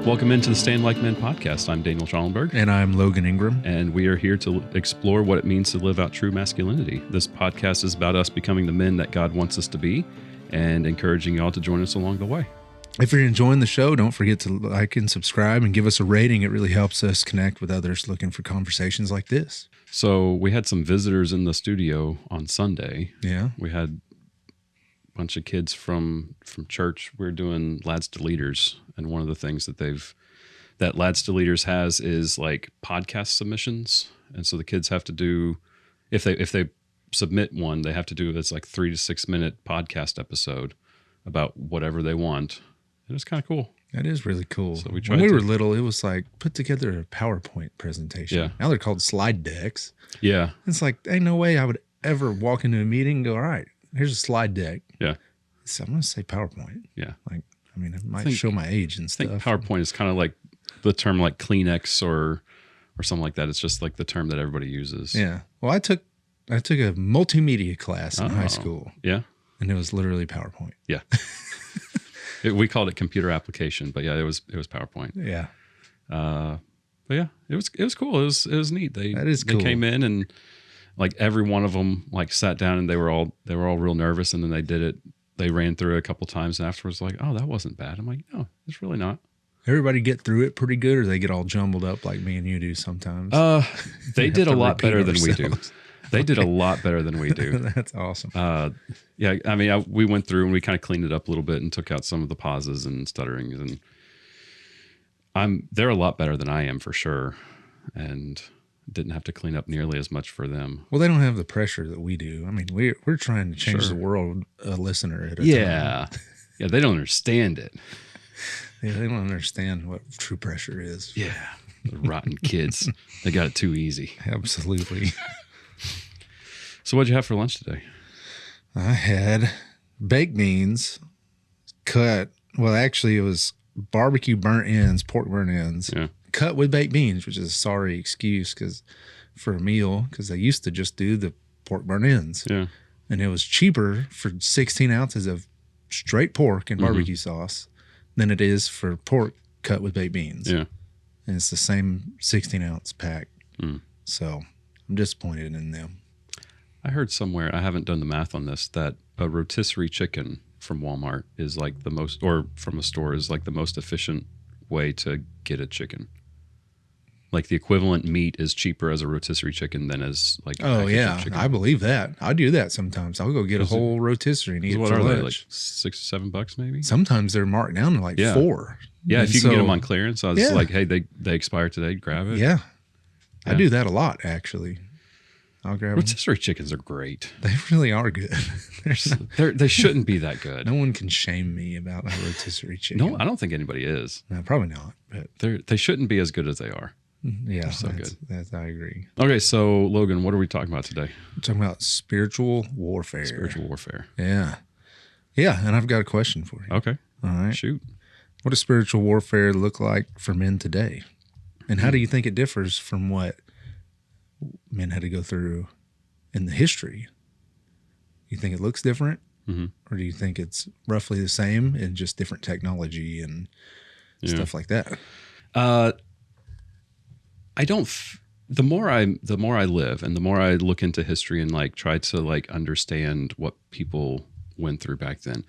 Welcome into the Stand Like Men podcast. I'm Daniel Schallenberg. And I'm Logan Ingram. And we are here to explore what it means to live out true masculinity. This podcast is about us becoming the men that God wants us to be and encouraging y'all to join us along the way. If you're enjoying the show, don't forget to like and subscribe and give us a rating. It really helps us connect with others looking for conversations like this. So we had some visitors in the studio on Sunday. Yeah. We had a bunch of kids from church. We're doing Lads to Leaders. And one of the things that Lads to Leaders has is like podcast submissions. And so the kids have to do, if they submit one, they have to do this like 3 to 6 minute podcast episode about whatever they want. It was kind of cool. That is really cool. So when we were little, it was like put together a PowerPoint presentation. Yeah. Now they're called slide decks. Yeah. It's like, ain't no way I would ever walk into a meeting and go, all right, here's a slide deck. Yeah. So I'm going to say PowerPoint. Yeah. I mean, it might show my age and stuff. I think PowerPoint is kind of like the term like Kleenex or something like that. It's just like the term that everybody uses. Yeah. Well, I took a multimedia class in high school. Yeah. And it was literally PowerPoint. Yeah. We called it computer application, but yeah, it was PowerPoint. Yeah. But yeah, it was cool. It was neat. They came in and like every one of them like sat down and they were all real nervous, and then they did it. They ran through it a couple times and afterwards like, oh, that wasn't bad. I'm like, no, it's really not. Everybody get through it pretty good, or they get all jumbled up like me and you do sometimes? They did a lot better than we do. They did a lot better than we do. That's awesome. Yeah, I mean, we went through and we kind of cleaned it up a little bit and took out some of the pauses and stutterings, and they're a lot better than I am for sure, and didn't have to clean up nearly as much for them. Well, they don't have the pressure that we do. I mean, we're trying to change the world a listener at a time. Yeah, they don't understand it. Yeah, they don't understand what true pressure is. Yeah, the rotten kids. They got it too easy. Absolutely. So what'd you have for lunch today? I had baked beans cut. Well, actually, it was barbecue burnt ends, pork burnt ends, cut with baked beans, which is a sorry excuse for a meal, because they used to just do the pork burnt ends. Yeah. And it was cheaper for 16 ounces of straight pork and barbecue sauce than it is for pork cut with baked beans. Yeah. And it's the same 16-ounce pack. Mm. So I'm disappointed in them. I heard somewhere, I haven't done the math on this, that a rotisserie chicken from Walmart is like the most, or from a store is like the most efficient way to get a chicken. Like the equivalent meat is cheaper as a rotisserie chicken than as like a package of chicken. I believe that. I do that sometimes. I'll go get a whole rotisserie and eat it for lunch. Like $6 or $7 maybe? Sometimes they're marked down to like $4. Yeah, if you can get them on clearance. I was like, hey, they expire today, grab it. Yeah. I do that a lot, actually. I'll grab rotisserie chickens are great. They really are good. They shouldn't be that good. No one can shame me about a rotisserie chicken. No, I don't think anybody is. No, probably not. But they shouldn't be as good as they are. Yeah, they're so good. I agree. Okay, so Logan, what are we talking about today? We're talking about spiritual warfare. Spiritual warfare. Yeah. Yeah, and I've got a question for you. Okay. All right. Shoot. What does spiritual warfare look like for men today? And how do you think it differs from what men had to go through in the history? You think it looks different? Mm-hmm. Or do you think it's roughly the same and just different technology and stuff like that? I don't. The more I live and the more I look into history and like try to like understand what people went through back then,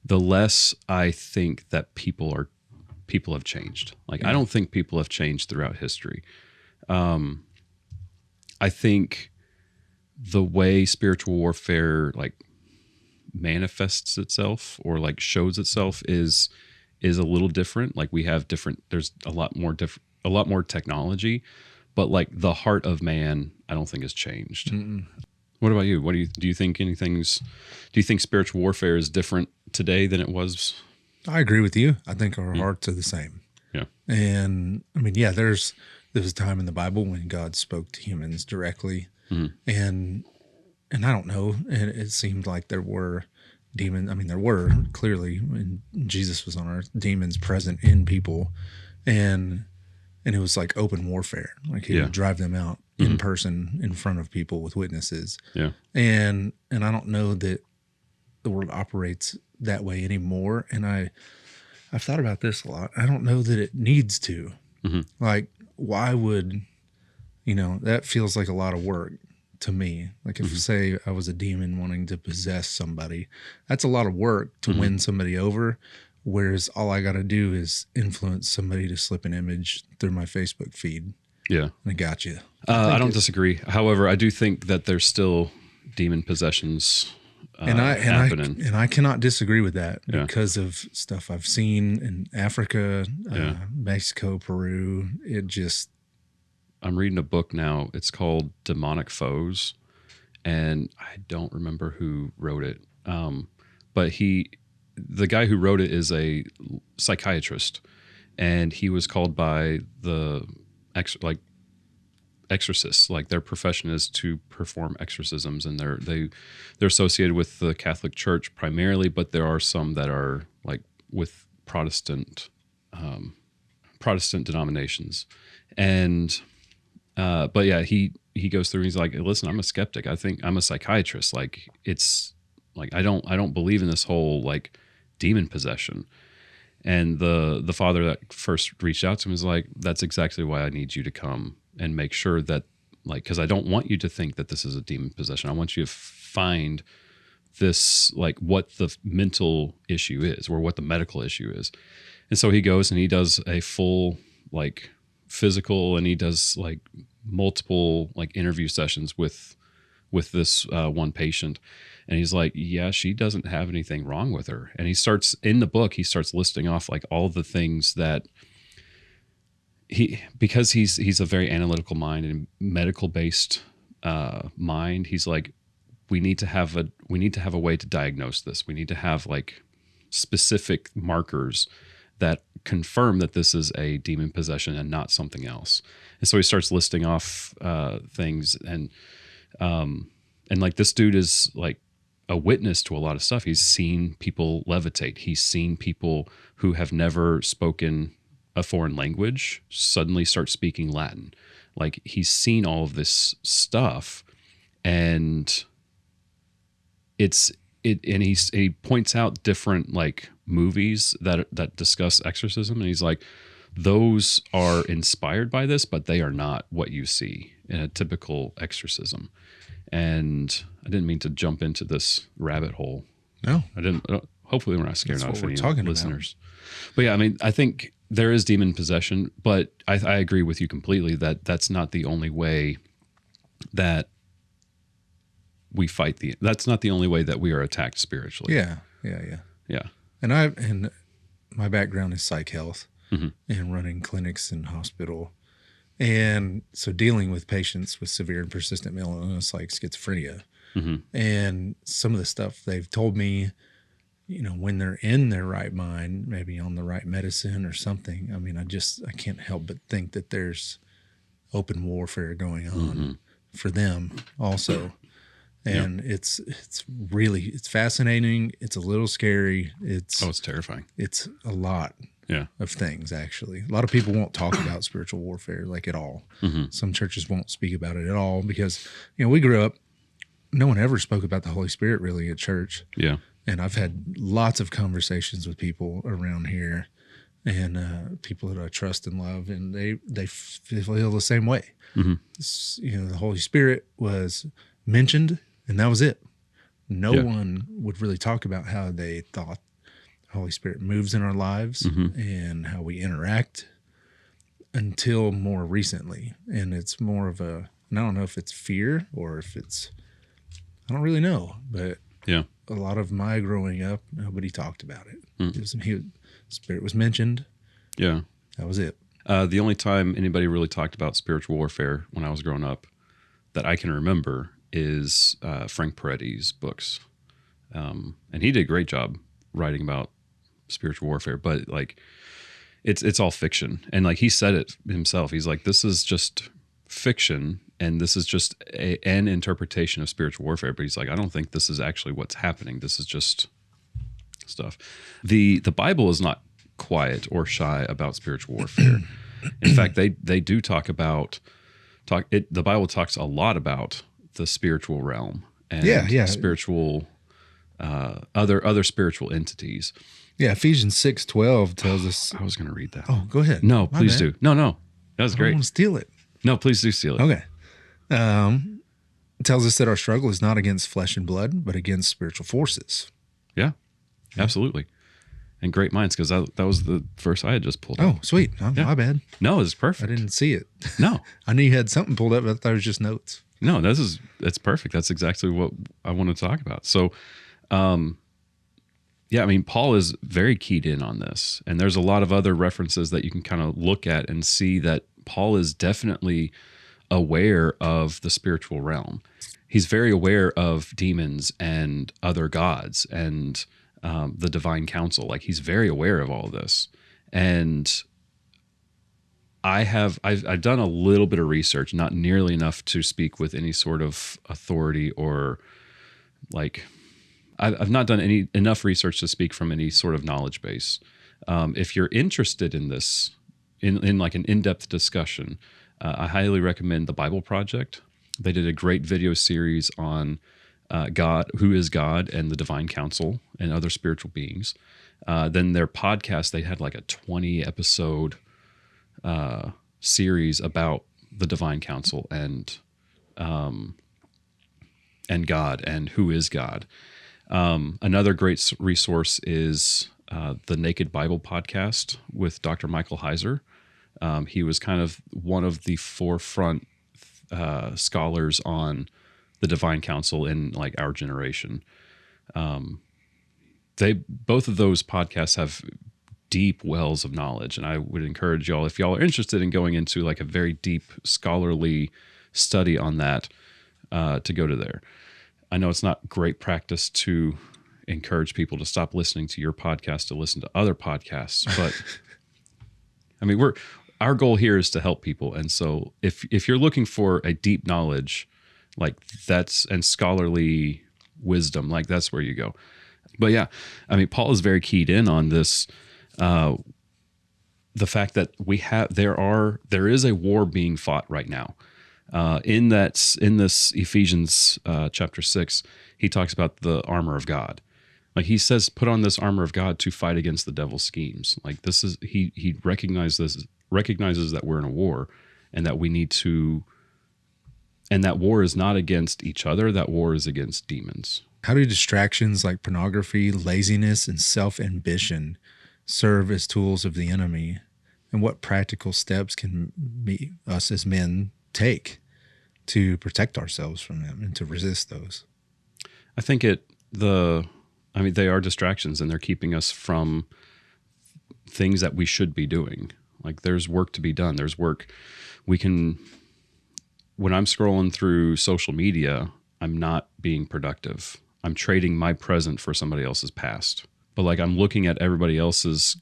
the less I think that people have changed. Like I don't think people have changed throughout history. I think the way spiritual warfare like manifests itself or like shows itself is a little different. Like we have there's a lot more technology, but like the heart of man, I don't think has changed. Mm-mm. What about you? Do you think do you think spiritual warfare is different today than it was? I agree with you. I think our hearts are the same. Yeah. And I mean, there was a time in the Bible when God spoke to humans directly. Mm-hmm. And I don't know. And it seemed like there were demons. I mean, there were clearly when Jesus was on earth, demons present in people, and it was like open warfare. Like he would drive them out in person in front of people with witnesses. Yeah. And I don't know that the world operates that way anymore. And I I've thought about this a lot. I don't know that it needs to. Mm-hmm. Like, why would, that feels like a lot of work to me. Like, if, say, I was a demon wanting to possess somebody, that's a lot of work to win somebody over. Whereas all I got to do is influence somebody to slip an image through my Facebook feed. Yeah. I got you. I don't disagree. However, I do think that there's still demon possessions happening. I cannot disagree with that because of stuff I've seen in Africa, Mexico, Peru. I'm reading a book now. It's called Demonic Foes, and I don't remember who wrote it. But the guy who wrote it is a psychiatrist, and he was called by the exorcists. Like, their profession is to perform exorcisms, and they're associated with the Catholic Church primarily, but there are some that are like with Protestant denominations. And but yeah, he goes through and he's like, listen, I'm a skeptic. I think I'm a psychiatrist. Like, it's like I don't believe in this whole like demon possession. And the father that first reached out to him is like, that's exactly why I need you to come and make sure that, like, because I don't want you to think that this is a demon possession. I want you to find this, like, what the mental issue is or what the medical issue is. And so he goes and he does a full like physical, and he does like multiple like interview sessions with this one patient. And he's like, yeah, she doesn't have anything wrong with her. And he starts listing off like all the things that because he's a very analytical mind and medical based mind. He's like, we need to have a way to diagnose this. We need to have like specific markers that confirm that this is a demon possession and not something else. And so he starts listing off things, and like, this dude is like a witness to a lot of stuff. He's seen people levitate. He's seen people who have never spoken a foreign language suddenly start speaking Latin. Like, he's seen all of this stuff, and he points out different like movies that discuss exorcism, and he's like, those are inspired by this, but they are not what you see in a typical exorcism. And I didn't mean to jump into this rabbit hole. No, I didn't. Hopefully, we're not scaring off any listeners. About. But yeah, I mean, I think there is demon possession, but I agree with you completely that that's not the only way that we fight that's not the only way that we are attacked spiritually. Yeah. And my background is psych health and running clinics and hospital. And so dealing with patients with severe and persistent mental illness like schizophrenia, and some of the stuff they've told me, when they're in their right mind, maybe on the right medicine or something. I mean, I can't help but think that there's open warfare going on for them also. And it's fascinating. It's a little scary. It's terrifying. It's a lot of things, actually. A lot of people won't talk about spiritual warfare like at all. Some churches won't speak about it at all because, we grew up, no one ever spoke about the Holy Spirit really at church. Yeah. And I've had lots of conversations with people around here and people that I trust and love, and they feel the same way. The Holy Spirit was mentioned, and that was it. No one would really talk about how they thought the Holy Spirit moves in our lives and how we interact until more recently. And it's more of and I don't know if it's fear or if I don't really know, but a lot of my growing up, nobody talked about it. Spirit was mentioned. Yeah. That was it. The only time anybody really talked about spiritual warfare when I was growing up that I can remember is Frank Peretti's books. And he did a great job writing about spiritual warfare, but like it's all fiction. And like he said it himself, he's like, this is just fiction and this is just an interpretation of spiritual warfare. But he's like, I don't think this is actually what's happening. This is just stuff. The Bible is not quiet or shy about spiritual warfare. In fact, they do talk about the Bible talks a lot about the spiritual realm and spiritual other spiritual entities. Yeah, Ephesians 6:12 tells us. I was going to read that. Oh, go ahead. No, My please bad. do. No, that was I don't great. want to steal it. No, please do steal it. Okay. It tells us that our struggle is not against flesh and blood, but against spiritual forces. Yeah, absolutely. And great minds, because that was the verse I had just pulled up. Oh, sweet. Oh, Yeah. My bad. No, it's perfect. I didn't see it. No, I knew you had something pulled up, but I thought it was just notes. no, it's perfect. That's exactly what I want to talk about. So, yeah, I mean, Paul is very keyed in on this, and there's a lot of other references that you can kind of look at and see that Paul is definitely aware of the spiritual realm. He's very aware of demons and other gods and the divine council. Like, he's very aware of all of this. And I've done a little bit of research, not nearly enough to speak with any sort of authority, or like I've not done enough research to speak from any sort of knowledge base. If you're interested in this, in like an in-depth discussion, I highly recommend the Bible Project. They did a great video series on God, who is God, and the divine council and other spiritual beings. Then their podcast, they had like a 20 episode series about the divine council and God and who is God. Another great resource is the Naked Bible podcast with Dr. Michael Heiser. He was kind of one of the forefront scholars on the divine council in like our generation. Both of those podcasts have deep wells of knowledge, and I would encourage y'all, if y'all are interested in going into like a very deep scholarly study on that, to go to there. I know it's not great practice to encourage people to stop listening to your podcast to listen to other podcasts, but I mean, our goal here is to help people. And so if you're looking for a deep knowledge, like and scholarly wisdom, like that's where you go. But yeah, I mean, Paul is very keyed in on this, the fact that there is a war being fought right now. In this Ephesians chapter 6, he talks about the armor of God. Like he says, put on this armor of God to fight against the devil's schemes. Like this is he recognizes that we're in a war, and that we need to. And that war is not against each other. That war is against demons. How do distractions like pornography, laziness, and self-ambition serve as tools of the enemy? And what practical steps can us as men take to protect ourselves from them and to resist those? I think they are distractions, and they're keeping us from things that we should be doing. Like there's work to be done. There's work when I'm scrolling through social media, I'm not being productive. I'm trading my present for somebody else's past. But like I'm looking at everybody else's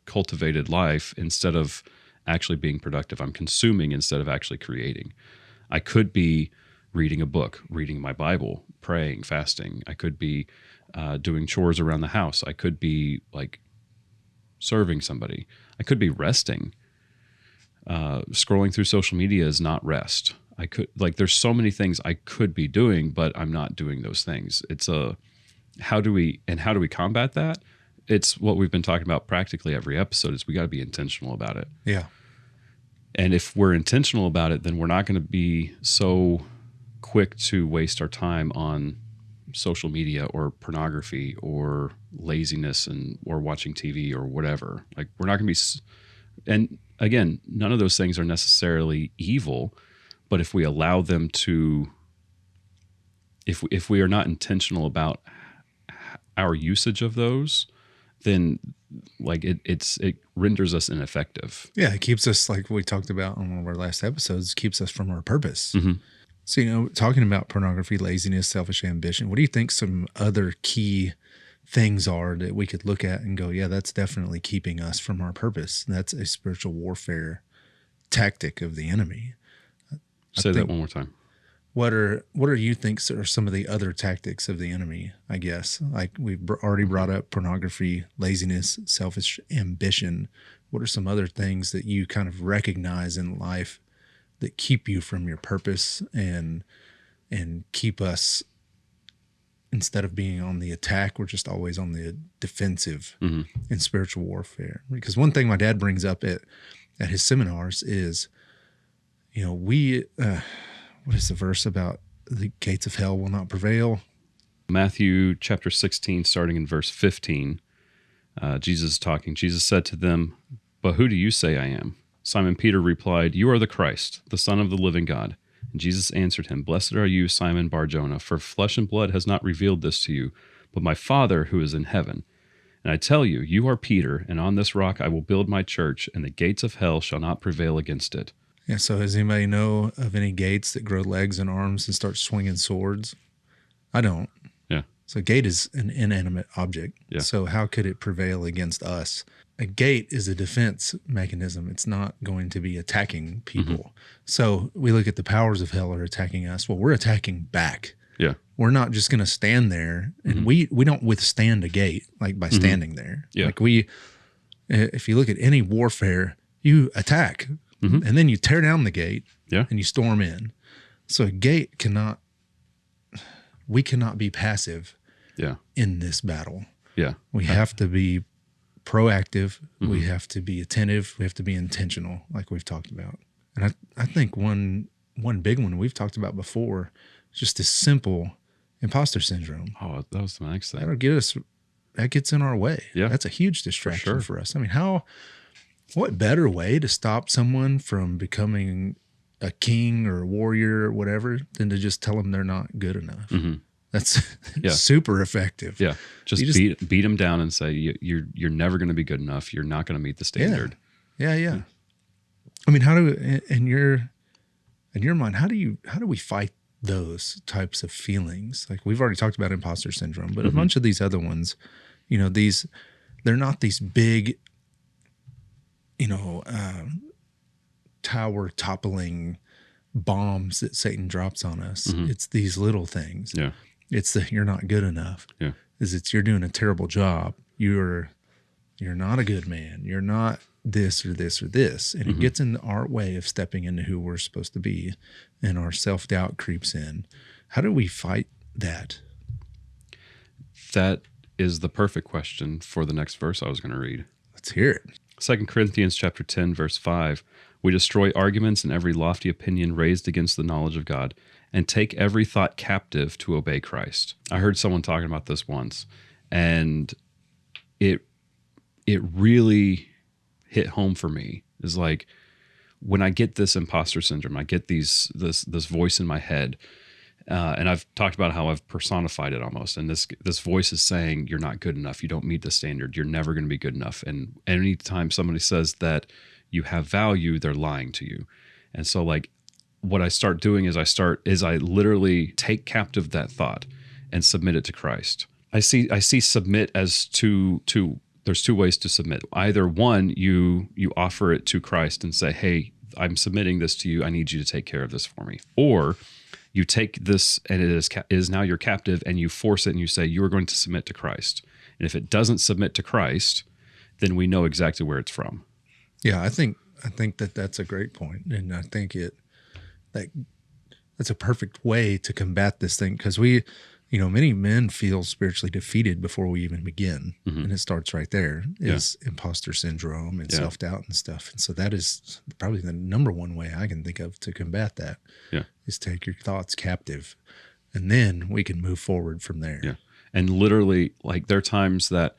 cultivated life instead of actually being productive. I'm consuming instead of actually creating. I could be reading a book, reading my Bible, praying, fasting. I could be doing chores around the house. I could be like serving somebody. I could be resting. Scrolling through social media is not rest. There's so many things I could be doing, but I'm not doing those things. How do we combat that? It's what we've been talking about practically every episode is we got to be intentional about it. Yeah. And if we're intentional about it, then we're not going to be so quick to waste our time on social media or pornography or laziness or watching TV or whatever. Like we're not going to be, and again, none of those things are necessarily evil, but if we allow them to, if we are not intentional about our usage of those, then like it renders us ineffective. Yeah, it keeps us, like we talked about on one of our last episodes, keeps us from our purpose. Mm-hmm. So, talking about pornography, laziness, selfish ambition, what do you think some other key things are that we could look at and go, yeah, that's definitely keeping us from our purpose? That's a spiritual warfare tactic of the enemy. Say that one more time. What are you think are some of the other tactics of the enemy, I guess? Like we've already brought up pornography, laziness, selfish ambition. What are some other things that you kind of recognize in life that keep you from your purpose and keep us instead of being on the attack, we're just always on the defensive in spiritual warfare. Because one thing my dad brings up at his seminars is, we, what is the verse about the gates of hell will not prevail? Matthew chapter 16, starting in verse 15, Jesus is talking. Jesus said to them, "But who do you say I am?" Simon Peter replied, "You are the Christ, the Son of the living God." And Jesus answered him, "Blessed are you, Simon Bar-Jonah, for flesh and blood has not revealed this to you, but my Father who is in heaven. And I tell you, you are Peter, and on this rock I will build my church, and the gates of hell shall not prevail against it." Yeah. So does anybody know of any gates that grow legs and arms and start swinging swords? I don't. Yeah. So a gate is an inanimate object. Yeah. So how could it prevail against us? A gate is a defense mechanism. It's not going to be attacking people. So we look at the powers of hell are attacking us. Well, we're attacking back. Yeah. We're not just going to stand there, and we don't withstand a gate like by standing there. Yeah. Like if you look at any warfare, you attack and then you tear down the gate Yeah. and you storm in. So a gate we cannot be passive Yeah. in this battle. Yeah. We have to be proactive. We have to be attentive. We have to be intentional, like we've talked about. And I think one big one we've talked about before is just this simple imposter syndrome. Oh, that was the next thing. That gets in our way. Yeah. That's a huge distraction sure. for us. I mean, what better way to stop someone from becoming a king or a warrior or whatever than to just tell them they're not good enough? That's super effective. Yeah. Just beat them down and say, you're never going to be good enough. You're not going to meet the standard. Yeah. I mean, in your mind, how do we fight those types of feelings? Like we've already talked about imposter syndrome, but a bunch of these other ones, they're not these big, tower toppling bombs that Satan drops on us. It's these little things. Yeah. It's you're not good enough. Yeah. You're doing a terrible job. You're not a good man. You're not this or this or this. And it gets in our way of stepping into who we're supposed to be, and our self-doubt creeps in. How do we fight that? That is the perfect question for the next verse I was going to read. Let's hear it. 2 Corinthians chapter 10, verse 5, "We destroy arguments and every lofty opinion raised against the knowledge of God, and take every thought captive to obey Christ." I heard someone talking about this once, and it really hit home for me. Is like when I get this imposter syndrome, I get this voice in my head, and I've talked about how I've personified it almost. And this voice is saying, "You're not good enough. You don't meet the standard. You're never going to be good enough." And anytime somebody says that you have value, they're lying to you. And so like what I start doing is I literally take captive that thought and submit it to Christ. I see submit as there's two ways to submit. Either one, you offer it to Christ and say, "Hey, I'm submitting this to you. I need you to take care of this for me." Or you take this and it is now your captive, and you force it and you say, "You are going to submit to Christ." And if it doesn't submit to Christ, then we know exactly where it's from. Yeah, I think that's a great point, and I think that's a perfect way to combat this thing, because many men feel spiritually defeated before we even begin, and it starts right there. Is imposter syndrome and self-doubt and stuff, and so that is probably the number one way I can think of to combat that. Yeah, is take your thoughts captive, and then we can move forward from there. Yeah, and literally, like there are times that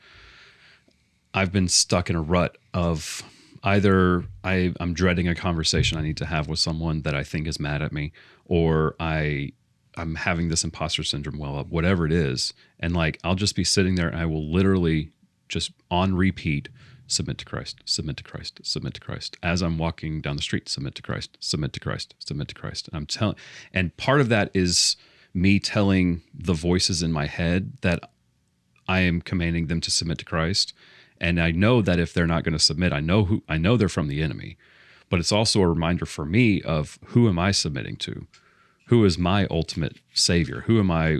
I've been stuck in a rut of either I'm dreading a conversation I need to have with someone that I think is mad at me, or I'm having this imposter syndrome well up, whatever it is. And like, I'll just be sitting there and I will literally just on repeat, submit to Christ, submit to Christ, submit to Christ. As I'm walking down the street, submit to Christ, submit to Christ, submit to Christ. And part of that is me telling the voices in my head that I am commanding them to submit to Christ. And I know that if they're not going to submit, I know they're from the enemy. But it's also a reminder for me of who am I submitting to? Who is my ultimate savior? Who am I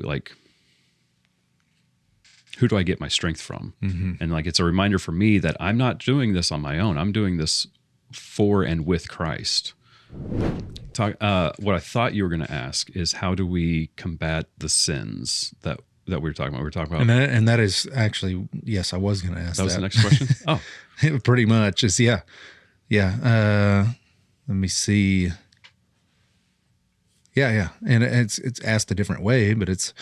who do I get my strength from? And like, it's a reminder for me that I'm not doing this on my own. I'm doing this for and with Christ. What I thought you were going to ask is, how do we combat the sins that that we were talking about? We were talking about And that is actually, yes, I was going to ask that. that was the next question. Oh, Pretty much is, yeah. Let me see. Yeah. And it's asked a different way, but it's,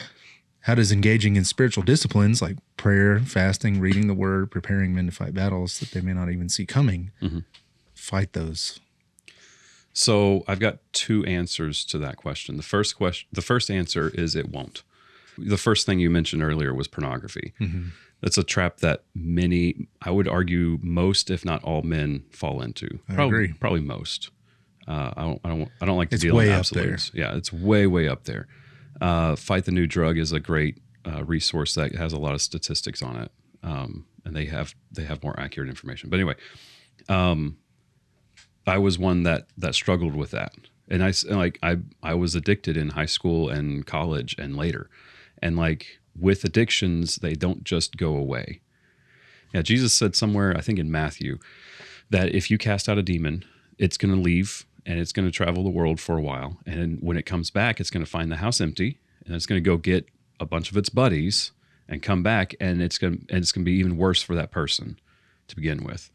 how does engaging in spiritual disciplines like prayer, fasting, reading the word, preparing men to fight battles that they may not even see coming, fight those? so I've got two answers to that question. The first answer is it won't. The first thing you mentioned earlier was pornography. That's a trap that many, I would argue, most, if not all, men fall into. I agree. Probably most. I don't like to It's deal in way up absolutes. Yeah, it's way up there. Fight the New Drug is a great resource that has a lot of statistics on it, and they have more accurate information. But anyway, I was one that struggled with that, and I was addicted in high school and college and later, and like with addictions, they don't just go away. Yeah, Jesus said somewhere, I think in Matthew, that if you cast out a demon, it's going to leave and it's going to travel the world for a while. And when it comes back, it's going to find the house empty and it's going to go get a bunch of its buddies and come back. And it's going to be even worse for that person to begin with.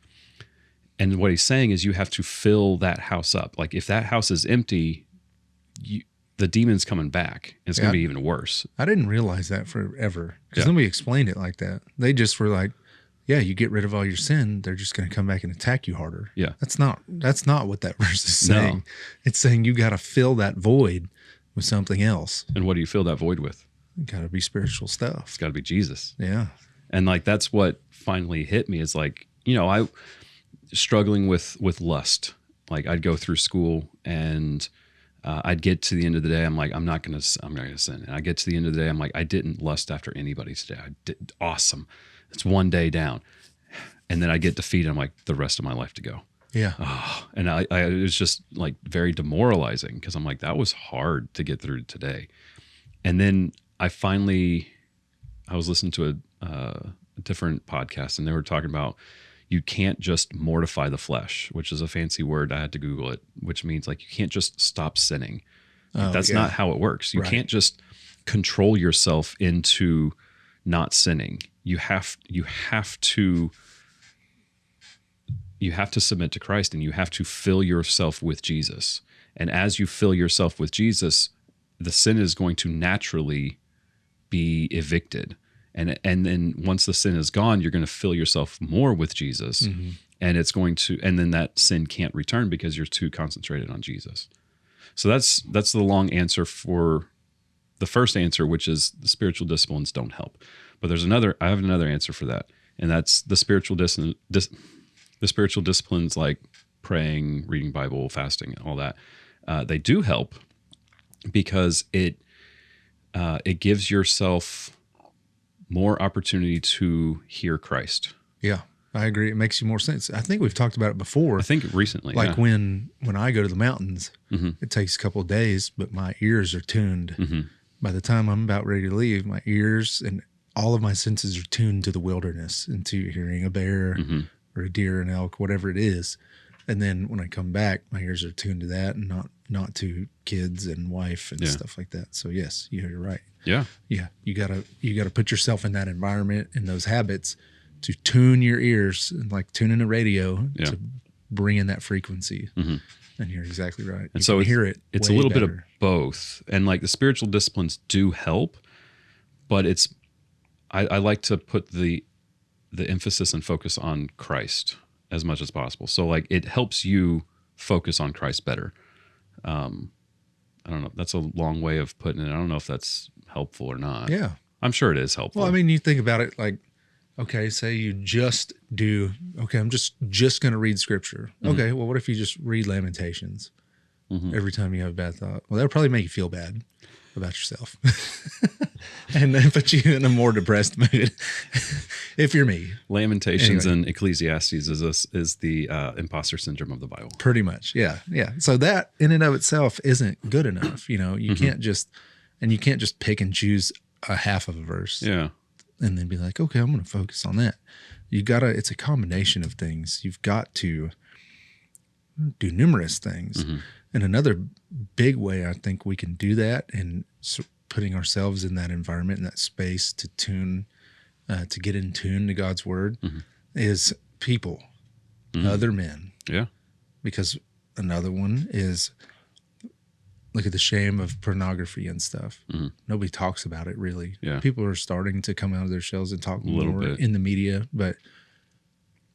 And what he's saying is you have to fill that house up. Like if that house is empty, the demon's coming back. And it's going to be even worse. I didn't realize that forever because nobody explained it like that. They just were like, yeah, you get rid of all your sin, they're just going to come back and attack you harder. Yeah. That's not what that verse is saying. No. It's saying you got to fill that void with something else. And what do you fill that void with? Got to be spiritual stuff. It's got to be Jesus. Yeah. And like, that's what finally hit me is like, I struggling with lust. Like I'd go through school and I'd get to the end of the day. I'm like, I'm not going to sin. And I get to the end of the day. I'm like, I didn't lust after anybody today. I did awesome. It's one day down. And then I get defeated. I'm like, the rest of my life to go. Yeah. Oh, and I it was just like very demoralizing because I'm like, that was hard to get through today. And then I was listening to a different podcast and they were talking about you can't just mortify the flesh, which is a fancy word. I had to Google it, which means like you can't just stop sinning. That's not how it works. You can't just control yourself into not sinning. You have to submit to Christ and you have to fill yourself with Jesus. And as you fill yourself with Jesus, the sin is going to naturally be evicted. And then once the sin is gone, you're going to fill yourself more with Jesus. Mm-hmm. And then that sin can't return because you're too concentrated on Jesus. So that's the long answer for the first answer, which is the spiritual disciplines don't help. But I have another answer for that. And that's the spiritual disciplines like praying, reading Bible, fasting, all that. They do help because it gives yourself more opportunity to hear Christ. Yeah, I agree. It makes you more sense. I think we've talked about it before. I think recently. Like when I go to the mountains, it takes a couple of days, but my ears are tuned. Mm-hmm. By the time I'm about ready to leave, my ears and all of my senses are tuned to the wilderness and to hearing a bear or a deer, an elk, whatever it is. And then when I come back, my ears are tuned to that and not to kids and wife and stuff like that. So yes, you're right. Yeah. Yeah. You gotta put yourself in that environment and those habits to tune your ears and like tuning a radio to bring in that frequency. Mm-hmm. And you're exactly right. And so hear it. It's a little bit of both. And like the spiritual disciplines do help, but I like to put the emphasis and focus on Christ as much as possible. So like it helps you focus on Christ better. I don't know. That's a long way of putting it. I don't know if that's helpful or not. Yeah. I'm sure it is helpful. Well, I mean, you think about it like, okay, say you just do, okay, I'm just going to read scripture. Mm-hmm. Okay, well, what if you just read Lamentations every time you have a bad thought? Well, that'll probably make you feel bad about yourself and then put you in a more depressed mood if you're me. Lamentations and Ecclesiastes is the imposter syndrome of the Bible. Pretty much, yeah. So that in and of itself isn't good enough. You can't just pick and choose a half of a verse. Yeah. And then be like, okay, I'm going to focus on that. It's a combination of things. You've got to do numerous things. Mm-hmm. And another big way I think we can do that and putting ourselves in that environment, in that space to get in tune to God's word is people, other men. Yeah. Because another one is, look at the shame of pornography and stuff. Nobody talks about it really. Yeah. People are starting to come out of their shells and talk little more bit. in the media, but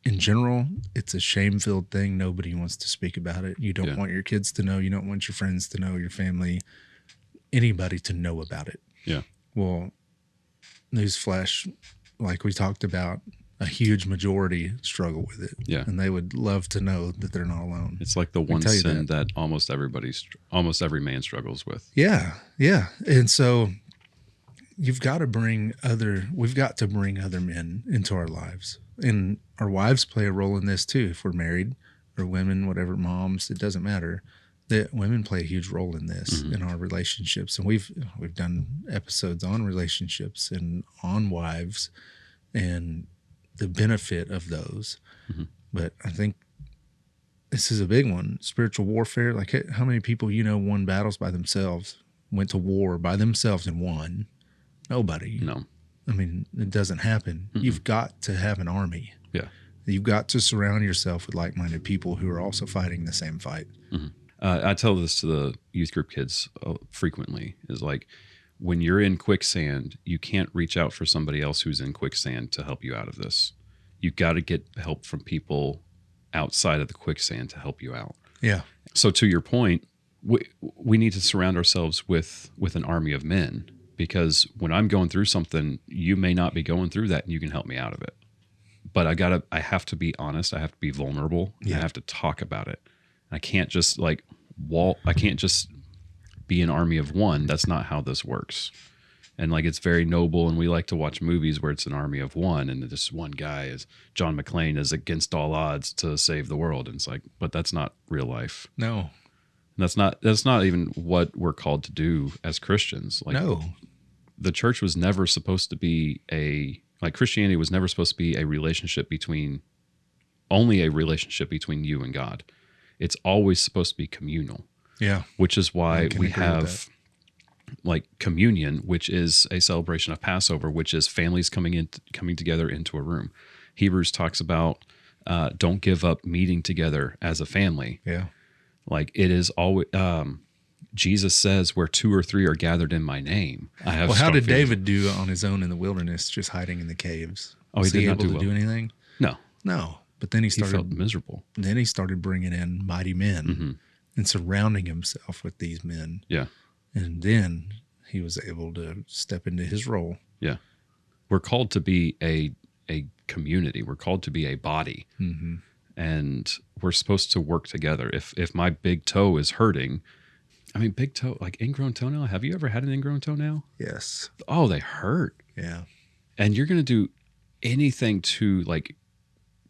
in general, it's a shame-filled thing. Nobody wants to speak about it. You don't want your kids to know. You don't want your friends to know, your family, anybody to know about it. Yeah. Well, newsflash, like we talked about, a huge majority struggle with it. Yeah. And they would love to know that they're not alone. It's like the one sin that almost every man struggles with. Yeah. Yeah. And so we've got to bring other men into our lives. And our wives play a role in this too. If we're married, or women, whatever, moms, it doesn't matter. That women play a huge role in this, in our relationships. And we've done episodes on relationships and on wives and the benefit of those. But I think this is a big one. Spiritual warfare. Like, how many people won battles by themselves, went to war by themselves and won? Nobody. No. I mean, it doesn't happen. You've got to have an army. Yeah. You've got to surround yourself with like-minded people who are also fighting the same fight. I tell this to the youth group kids frequently, is like, when you're in quicksand, you can't reach out for somebody else who's in quicksand to help you out of this. You've got to get help from people outside of the quicksand to help you out. Yeah. So to your point, we need to surround ourselves with an army of men, because when I'm going through something, you may not be going through that and you can help me out of it. But I have to be honest. I have to be vulnerable. Yeah. I have to talk about it. I can't just I can't just be an army of one. That's not how this works. And like, it's very noble. And we like to watch movies where it's an army of one. And this one guy is John McClane is against all odds to save the world. And it's like, but that's not real life. No. That's not even what we're called to do as Christians. Like, no. The church was never supposed to be Christianity was never supposed to be only a relationship between you and God. It's always supposed to be communal. Yeah. Which is why we have like communion, which is a celebration of Passover, which is families coming together into a room. Hebrews talks about don't give up meeting together as a family. Yeah. Like, it is always Jesus says, where 2 or 3 are gathered in my name. Well, how did David do on his own in the wilderness, just hiding in the caves? Oh, he did not able to do anything? No. But then he felt miserable. Then he started bringing in mighty men and surrounding himself with these men. Yeah. And then he was able to step into his role. Yeah. We're called to be a community. We're called to be a body. And we're supposed to work together. If my big toe is hurting, big toe, like ingrown toenail. Have you ever had an ingrown toenail? Yes. Oh, they hurt. Yeah. And you're going to do anything to like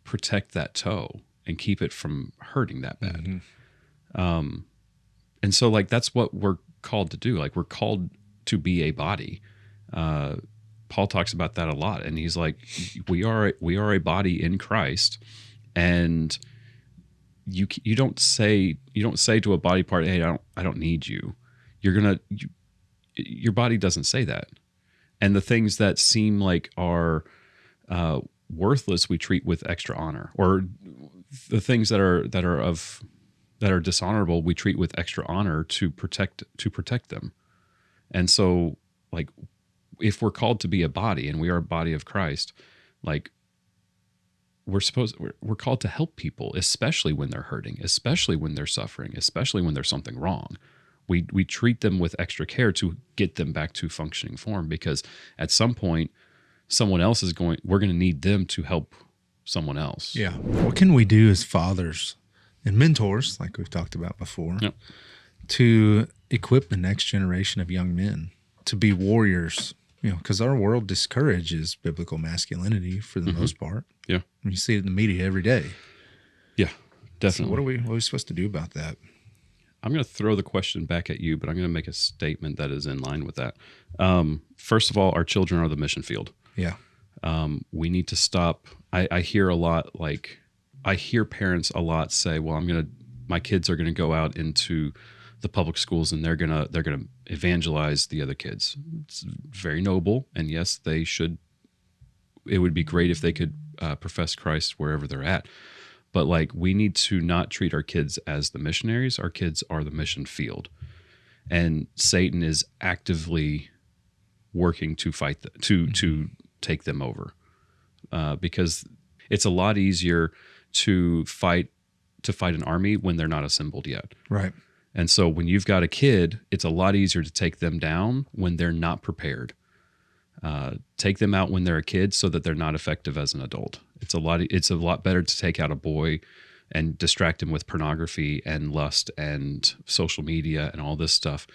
protect that toe and keep it from hurting that bad. And so like, that's what we're called to do. Like, we're called to be a body. Paul talks about that a lot. And he's like, we are a body in Christ. And you don't say to a body part, hey, I don't need you. Your body doesn't say that. And the things that seem like are worthless, we treat with extra honor, or the things that are dishonorable, we treat with extra honor to protect them. And so, like, if we're called to be a body, and we are a body of Christ, like, we're called to help people, especially when they're hurting, especially when they're suffering, especially when there's something wrong. We treat them with extra care to get them back to functioning form, because at some point, we're going to need them to help someone else. Yeah. What can we do as fathers and mentors, like we've talked about before, to equip the next generation of young men to be warriors? Because our world discourages biblical masculinity for the most part. Yeah. You see it in the media every day. Yeah, definitely. So what are we supposed to do about that? I'm going to throw the question back at you, but I'm going to make a statement that is in line with that. First of all, our children are the mission field. Yeah. We need to stop. I hear a lot, I hear parents a lot say, well, my kids are going to go out into the public schools, and they're gonna evangelize the other kids. It's very noble, and yes, they should. It would be great if they could profess Christ wherever they're at. But like, we need to not treat our kids as the missionaries. Our kids are the mission field, and Satan is actively working to fight to take them over, because it's a lot easier to fight an army when they're not assembled yet. Right. And so when you've got a kid, it's a lot easier to take them down when they're not prepared. Take them out when they're a kid so that they're not effective as an adult. It's a lot better to take out a boy and distract him with pornography and lust and social media and all this stuff.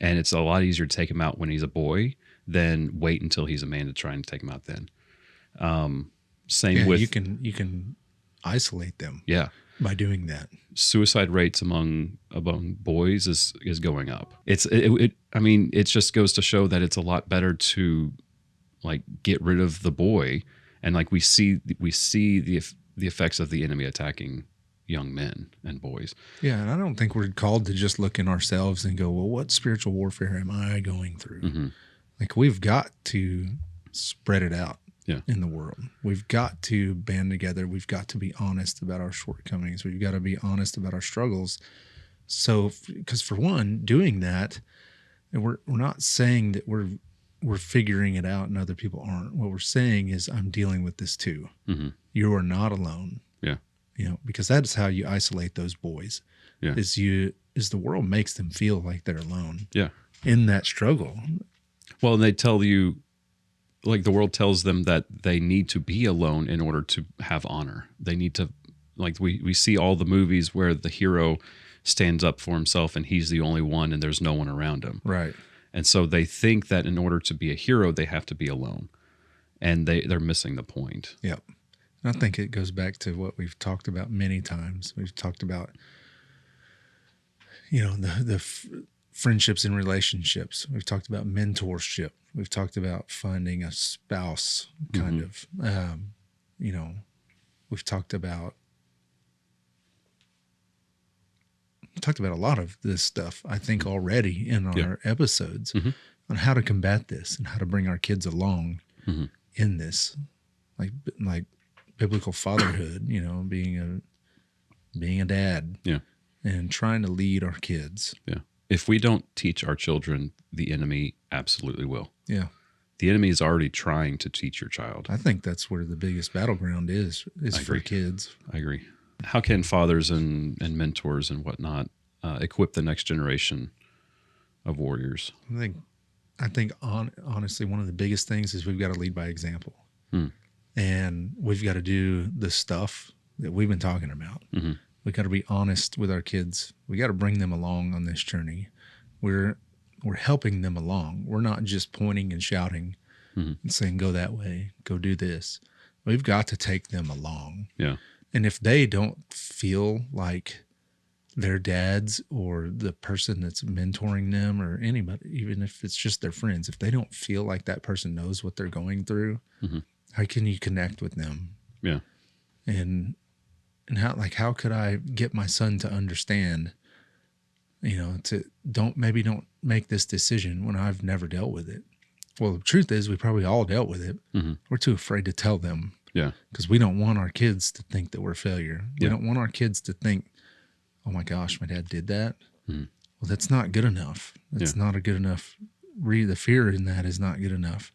And it's a lot easier to take him out when he's a boy than wait until he's a man to try and take him out then. Same with... You can isolate them. Yeah. By doing that. Suicide rates among boys is going up. It just goes to show that it's a lot better to like get rid of the boy, and like we see the effects of the enemy attacking young men and boys. Yeah, and I don't think we're called to just look in ourselves and go, well, what spiritual warfare am I going through? Mm-hmm. Like, we've got to spread it out. Yeah. In the world. We've got to band together. We've got to be honest about our shortcomings. We've got to be honest about our struggles. So, because for one, doing that, and we're not saying that we're figuring it out and other people aren't. What we're saying is, I'm dealing with this too. Mm-hmm. You are not alone. Yeah. Because that's how you isolate those boys. Yeah. Is the world makes them feel like they're alone. Yeah. In that struggle. Well, and they tell you, like, the world tells them that they need to be alone in order to have honor. They need to, like, we see all the movies where the hero stands up for himself and he's the only one and there's no one around him. Right. And so they think that in order to be a hero, they have to be alone. And they're missing the point. Yep. And I think it goes back to what we've talked about many times. We've talked about, the friendships and relationships. We've talked about mentorship. We've talked about finding a spouse, kind of. We've talked about a lot of this stuff, I think, already in our episodes on how to combat this and how to bring our kids along in this, like biblical fatherhood. Being a dad, and trying to lead our kids. Yeah. If we don't teach our children, the enemy absolutely will. Yeah. The enemy is already trying to teach your child. I think that's where the biggest battleground is for kids. I agree. How can fathers and mentors and whatnot equip the next generation of warriors? I think honestly, one of the biggest things is we've got to lead by example. And we've got to do the stuff that we've been talking about. Mm-hmm. We got to be honest with our kids. We got to bring them along on this journey. We're helping them along. We're not just pointing and shouting and saying, go that way, go do this. We've got to take them along. Yeah. And if they don't feel like their dads or the person that's mentoring them or anybody, even if it's just their friends, if they don't feel like that person knows what they're going through, how can you connect with them? Yeah. And how could I get my son to understand, to don't make this decision when I've never dealt with it? Well, the truth is we probably all dealt with it. Mm-hmm. We're too afraid to tell them. Yeah. Because we don't want our kids to think that we're a failure. We don't want our kids to think, oh my gosh, my dad did that. Mm-hmm. Well, that's not good enough. That's not a good enough. The fear in that is not good enough.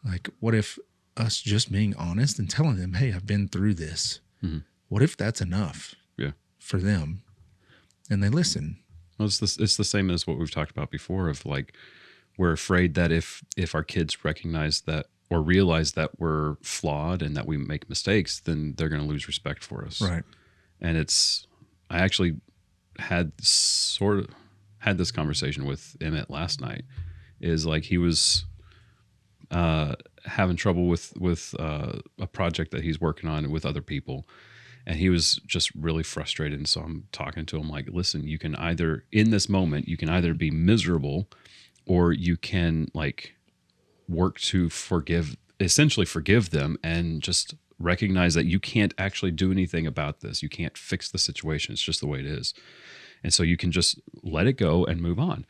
Like, what if us just being honest and telling them, hey, I've been through this. What if that's enough for them? And they listen. Well, it's the same as what we've talked about before of, like, we're afraid that if our kids recognize that or realize that we're flawed and that we make mistakes, then they're going to lose respect for us. Right. And I actually had this conversation with Emmett last night. Is like, he was having trouble with a project that he's working on with other people. And he was just really frustrated. And so I'm talking to him like, listen, you can either, in this moment, you can either be miserable or you can, like, work to essentially forgive them and just recognize that you can't actually do anything about this. You can't fix the situation. It's just the way it is. And so you can just let it go and move on.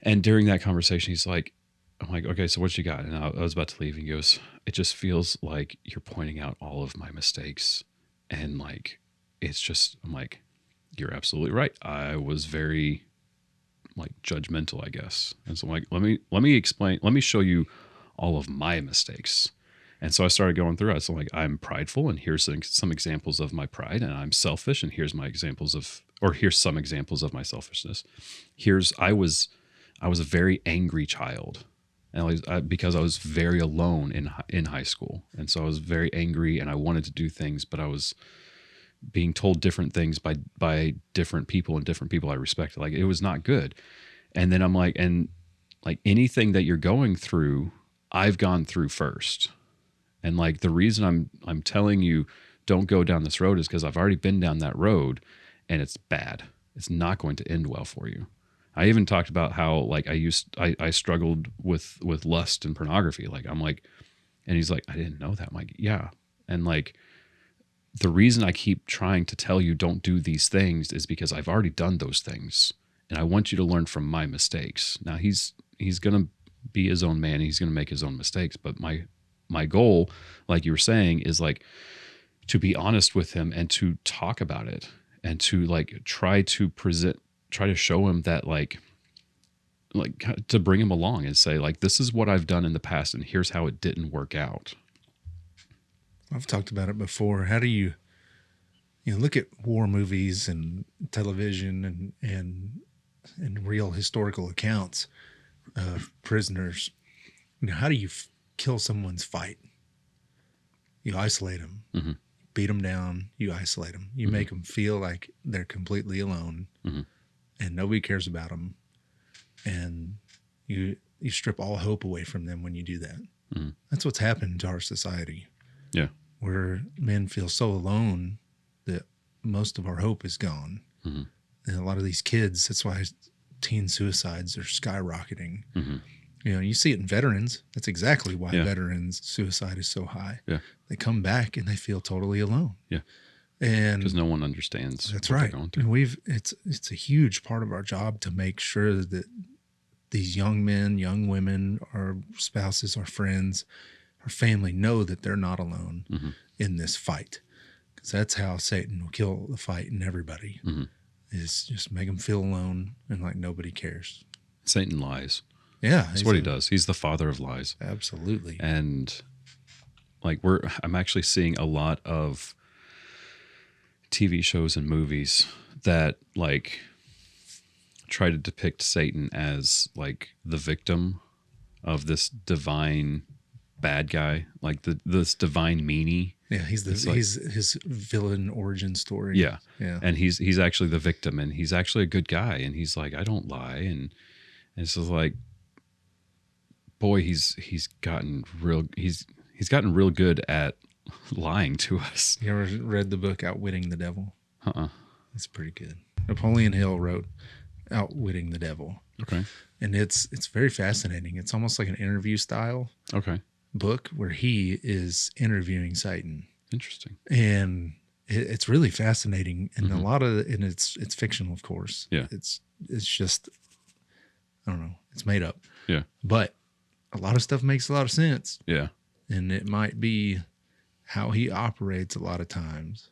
And during that conversation, I'm like, okay, so what you got? And I was about to leave, and he goes, it just feels like you're pointing out all of my mistakes. And like, it's just, I'm like, you're absolutely right. I was very like judgmental, I guess. And so I'm like, let me show you all of my mistakes. And so I started going through it. So like, I'm prideful, and here's some examples of my pride, and I'm selfish, and here's some examples of my selfishness. I was a very angry child, and because I was very alone in high school, and so I was very angry, and I wanted to do things, but I was being told different things by different people, and different people I respected. Like, it was not good. And then I'm like, and like anything that you're going through, I've gone through first. And like the reason I'm telling you don't go down this road is because I've already been down that road, and it's bad. It's not going to end well for you. I even talked about how like I struggled with lust and pornography. Like, I'm like, and he's like, I didn't know that. I'm like, yeah. And like, the reason I keep trying to tell you don't do these things is because I've already done those things, and I want you to learn from my mistakes. Now he's going to be his own man. He's going to make his own mistakes. But my goal, like you were saying, is like to be honest with him and to talk about it, and to like try to show him that like to bring him along and say like, this is what I've done in the past, and here's how it didn't work out. I've talked about it before. How do you look at war movies and television and real historical accounts of prisoners? How do you kill someone's fight? You isolate them, Mm-hmm. beat them down. You isolate them. You make them feel like they're completely alone, and nobody cares about them. And you strip all hope away from them when you do that. Mm-hmm. That's what's happened to our society. Yeah. Where men feel so alone that most of our hope is gone. Mm-hmm. And a lot of these kids, that's why teen suicides are skyrocketing. Mm-hmm. You see it in veterans. That's exactly why Yeah. veterans suicide is so high. Yeah. They come back and they feel totally alone. Yeah. And because no one understands. that's what right. they're going through. And it's a huge part of our job to make sure that these young men, young women, our spouses, our friends, our family know that they're not alone in this fight. Because that's how Satan will kill the fight in everybody, is just make them feel alone and like nobody cares. Satan lies. Yeah. That's what he does. He's the father of lies. Absolutely. And like I'm actually seeing a lot of TV shows and movies that like try to depict Satan as like the victim of this divine bad guy, like this divine meanie. Yeah, he's his villain origin story. Yeah. Yeah. And he's actually the victim, and he's actually a good guy, and he's like, I don't lie. And it's just like, boy, he's gotten real good at lying to us. You ever read the book Outwitting the Devil? Uh-uh. It's pretty good. Napoleon Hill wrote Outwitting the Devil. Okay. And it's very fascinating. It's almost like an interview style Okay. book where he is interviewing Satan. Interesting. And it's really fascinating. And a lot of and it's fictional, of course. Yeah. It's just, I don't know, it's made up. Yeah. But a lot of stuff makes a lot of sense. Yeah. And it might be how he operates a lot of times.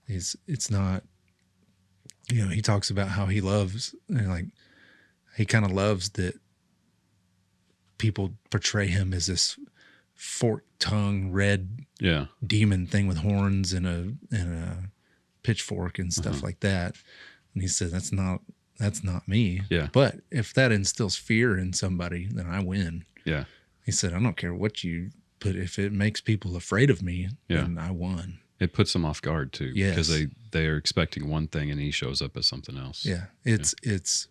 It's not, he talks about how he loves, he kind of loves that people portray him as this forked tongue, red demon thing with horns and a pitchfork and stuff like that. And he said, that's not me. Yeah. But if that instills fear in somebody, then I win. Yeah. He said, I don't care what you put. If it makes people afraid of me, then I won. It puts them off guard too. Yes. Because they are expecting one thing and he shows up as something else. Yeah. It's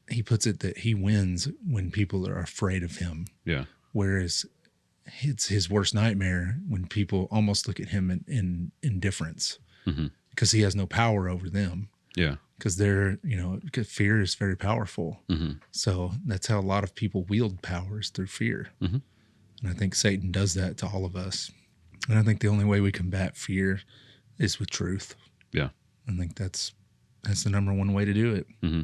he puts it that he wins when people are afraid of him. Yeah. Whereas it's his worst nightmare when people almost look at him in indifference because he has no power over them. Yeah. Because because fear is very powerful. So that's how a lot of people wield powers, through fear. And I think Satan does that to all of us. And I think the only way we combat fear is with truth. Yeah. I think that's the number one way to do it. Mm-hmm.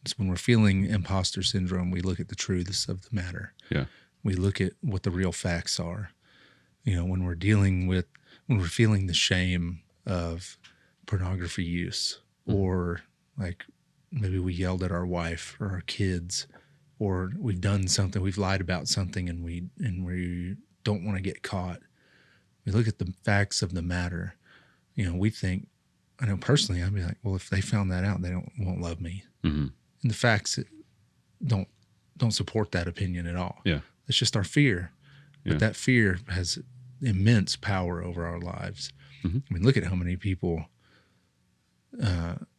It's when we're feeling imposter syndrome, we look at the truths of the matter. Yeah. We look at what the real facts are. You know, when we're feeling the shame of pornography use, or like maybe we yelled at our wife or our kids, or we've done something, we've lied about something, and we don't want to get caught. We look at the facts of the matter. You know, we think, I know personally, I'd be like, well, if they found that out, they won't love me. Mm-hmm. And the facts don't support that opinion at all. Yeah. It's just our fear. Yeah. But that fear has immense power over our lives. Mm-hmm. I mean, look at how many people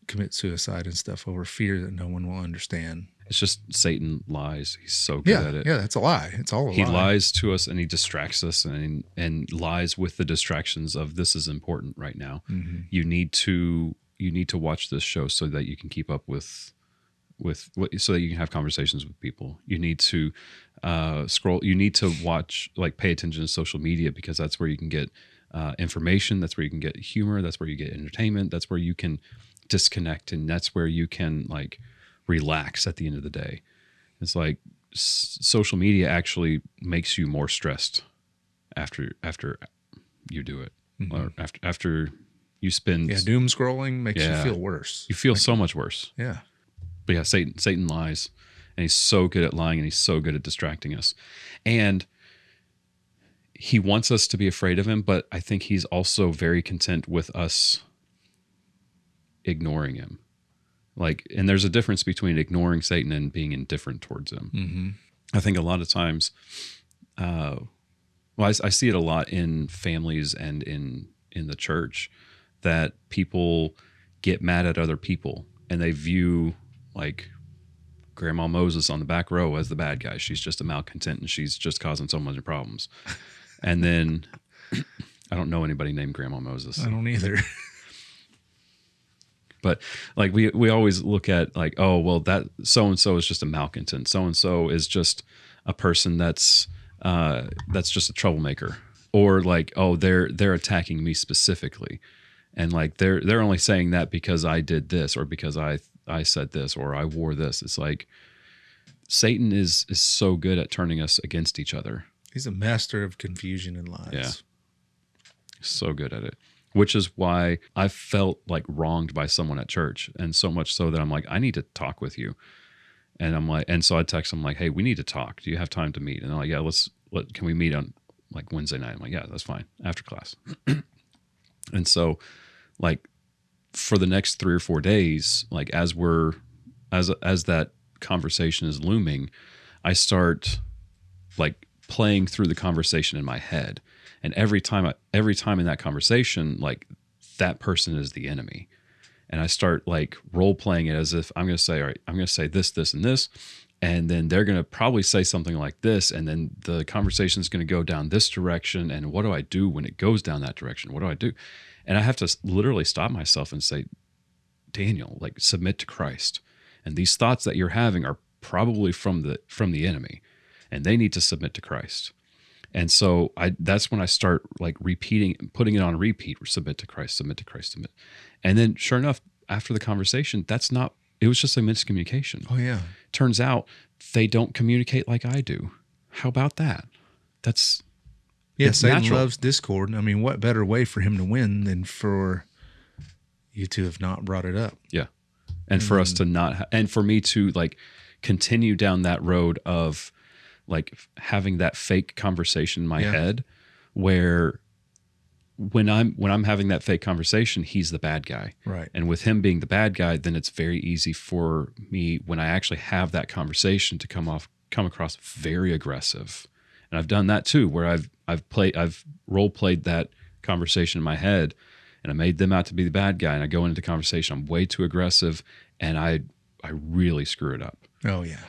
commit suicide and stuff over fear that no one will understand. It's just Satan lies. He's so good at it. Yeah, that's a lie. It's all a lie. He lies to us and he distracts us and lies with the distractions of this is important right now. Mm-hmm. You need to watch this show so that you can keep up with so that you can have conversations with people. You need to scroll. You need to watch, like, pay attention to social media, because that's where you can get information. That's where you can get humor. That's where you get entertainment. That's where you can disconnect, and that's where you can, like, relax at the end of the day. It's like social media actually makes you more stressed after you do it, Mm-hmm. or after you spend. Yeah, doom scrolling makes you feel worse. You feel so much worse. Yeah. But yeah, Satan lies, and he's so good at lying, and he's so good at distracting us. And he wants us to be afraid of him, but I think he's also very content with us ignoring him. Like, and there's a difference between ignoring Satan and being indifferent towards him. Mm-hmm. I think a lot of times, I see it a lot in families and in the church, that people get mad at other people, and they view, like, Grandma Moses on the back row as the bad guy. She's just a malcontent, and she's just causing so many problems. And then I don't know anybody named Grandma Moses. I don't either. But, like, we always look at, like, oh, well, that so-and-so is just a malcontent. So-and-so is just a person that's just a troublemaker. Or, like, oh, they're attacking me specifically. And, like, they're only saying that because I did this, or because I said this, or I wore this. It's like Satan is so good at turning us against each other. He's a master of confusion and lies. Yeah. So good at it. Which is why I felt, like, wronged by someone at church. And so much so that I'm like, I need to talk with you. And I'm like, and so I text them, like, hey, we need to talk. Do you have time to meet? And they're like, yeah, can we meet on, like, Wednesday night? I'm like, yeah, that's fine. After class. And so, like, for the next 3 or 4 days, like, as that conversation is looming, I start, like, playing through the conversation in my head. And every time in that conversation, like, that person is the enemy. And I start, like, role playing it as if I'm going to say, all right, I'm going to say this, this, and this. And then they're going to probably say something like this. And then the conversation is going to go down this direction. And what do I do when it goes down that direction? What do I do? And I have to literally stop myself and say, Daniel, like, submit to Christ. And these thoughts that you're having are probably from the enemy, and they need to submit to Christ. And so that's when I start, like, putting it on repeat, submit to Christ, submit to Christ, submit. And then sure enough, after the conversation, it was just a miscommunication. Oh yeah. Turns out they don't communicate like I do. How about that? Satan natural. loves discord. I mean, what better way for him to win than for you to have not brought it up? Yeah. And for us to not, and for me to, like, continue down that road of, like, having that fake conversation in my head, where when I'm having that fake conversation, he's the bad guy. Right. And with him being the bad guy, then it's very easy for me, when I actually have that conversation, to come across very aggressive. And I've done that too, where I've role played that conversation in my head, and I made them out to be the bad guy, and I go into the conversation, I'm way too aggressive, and I really screw it up. Oh yeah.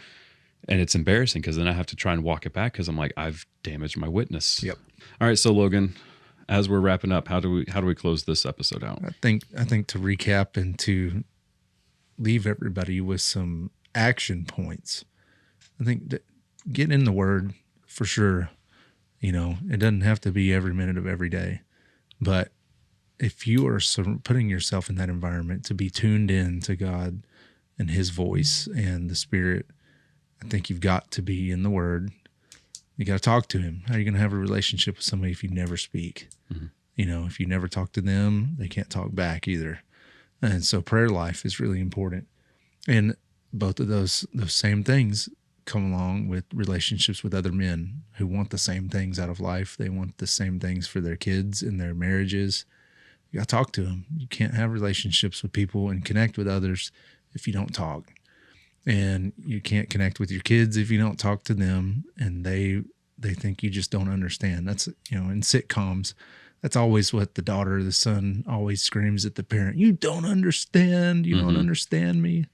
And it's embarrassing, because then I have to try and walk it back, because I'm like, I've damaged my witness. Yep. All right, so Logan, as we're wrapping up, how do we close this episode out? I think to recap and to leave everybody with some action points, I think that get in the Word for sure. You know, it doesn't have to be every minute of every day, but if you are putting yourself in that environment to be tuned in to God and his voice and the Spirit, I think you've got to be in the Word. You got to talk to him. How are you going to have a relationship with somebody if you never speak? Mm-hmm. You know, if you never talk to them, they can't talk back either. And so prayer life is really important. And both of those same things come along with relationships with other men who want the same things out of life. They want the same things for their kids and their marriages. You got to talk to them. You can't have relationships with people and connect with others if you don't talk. And you can't connect with your kids if you don't talk to them, and they think you just don't understand. That's, you know, in sitcoms, that's always what the daughter or the son always screams at the parent. You don't understand. You don't understand me.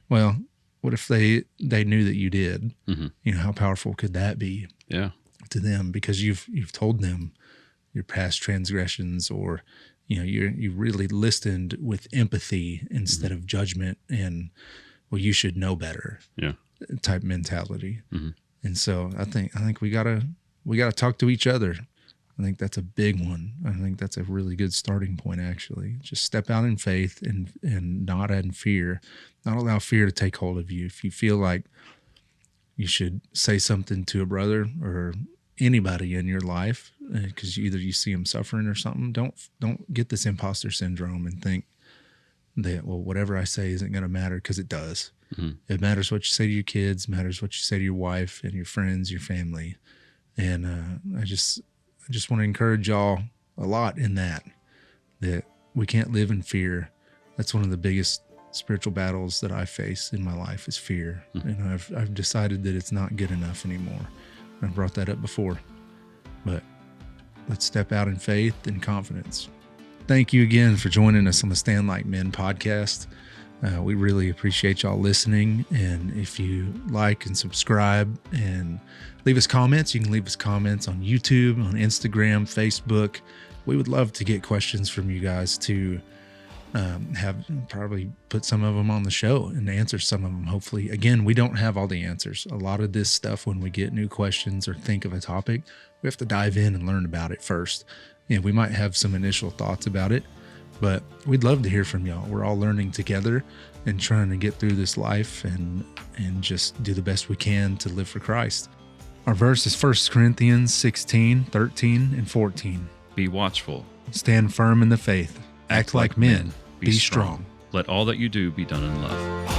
Well, what if they knew that you did? Mm-hmm. You know, how powerful could that be? Yeah. To them, because you've told them your past transgressions, or, you know, you really listened with empathy instead of judgment and, well, you should know better. Yeah. Type mentality. Mm-hmm. And so I think we gotta talk to each other. I think that's a big one. I think that's a really good starting point, actually. Just step out in faith and not in fear. Not allow fear to take hold of you. If you feel like you should say something to a brother or anybody in your life because either you see them suffering or something, don't get this imposter syndrome and think that, well, whatever I say isn't going to matter, because it does. Mm-hmm. It matters what you say to your kids, matters what you say to your wife and your friends, your family. And I just want to encourage y'all a lot in that we can't live in fear. That's one of the biggest spiritual battles that I face in my life is fear. Mm-hmm. And I've decided that it's not good enough anymore. I brought that up before. But let's step out in faith and confidence. Thank you again for joining us on the Stand Like Men podcast. We really appreciate y'all listening. And if you like and subscribe and leave us comments, you can leave us comments on YouTube, on Instagram, Facebook. We would love to get questions from you guys to probably put some of them on the show and answer some of them, hopefully. Again, we don't have all the answers. A lot of this stuff, when we get new questions or think of a topic, we have to dive in and learn about it first. And we might have some initial thoughts about it, but we'd love to hear from y'all. We're all learning together and trying to get through this life and just do the best we can to live for Christ. Our verse is 1 Corinthians 16, 13, and 14. Be watchful. Stand firm in the faith. Act like men. Be strong. Let all that you do be done in love.